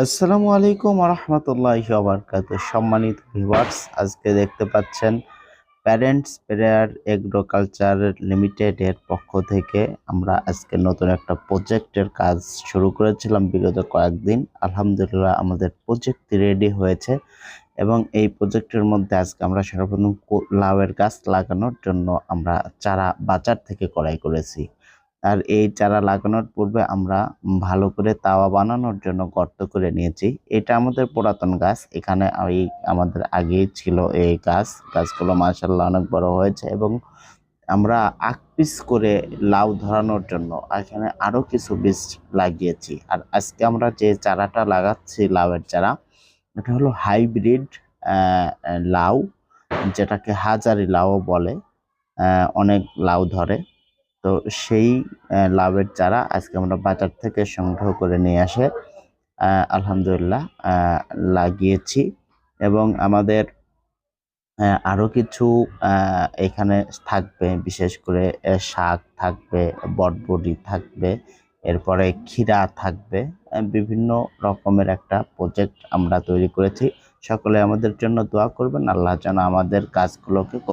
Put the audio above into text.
আসসালামু আলাইকুম রহমতুল্লাহি ওয়া বারাকাতুহু। সম্মানিত ভিউয়ার্স, আজকে দেখতে পাচ্ছেন প্যারেন্টস প্রেয়ার এগ্রোকালচার লিমিটেড এর পক্ষ থেকে আমরা আজকে নতুন একটা প্রজেক্টের কাজ শুরু করেছিলাম বিগত কয়েকদিন। আলহামদুলিল্লাহ আমাদের প্রজেক্ট রেডি হয়েছে এবং এই প্রজেক্টের মধ্যে আজকে আমরা সর্বপ্রথম লাউয়ের গাছ লাগানোর জন্য আমরা চারা বাজার থেকে ক্রয় করেছি। আর এই চারা লাগানোর পূর্বে আমরা ভালো করে তাওয়া বানানোর জন্য গর্ত করে নিয়েছি। এটা আমাদের পুরাতন গাছ। এখানে আমাদের আগেই ছিল এই গাছগুলো মাশাআল্লাহ অনেক বড় হয়েছে এবং আমরা আক পিস করে লাউ ধরানোর জন্য এখানে আরো কিছু বীজ লাগিয়েছি। আর আজকে আমরা যে চারাটা লাগাচ্ছি লাউয়ের চারা, এটা হলো হাইব্রিড লাউ, যেটাকে হাজারি লাউ বলে। অনেক লাউ ধরে। তো সেই লাউয়ের চারা আজকে আমরা বাজার থেকে সংগ্রহ করে নিয়ে আসে আলহামদুলিল্লাহ লাগিয়েছি এবং আমাদের আরো কিছু এখানে থাকবে, বিশেষ করে শাক থাকবে, বটবডি থাকবে, এরপরে ক্ষীরা থাকবে। বিভিন্ন রকমের একটা প্রজেক্ট আমরা তৈরি করেছি। সকলে আমাদের জন্য দোয়া করবেন, আল্লাহ যেন আমাদের কাজগুলোকে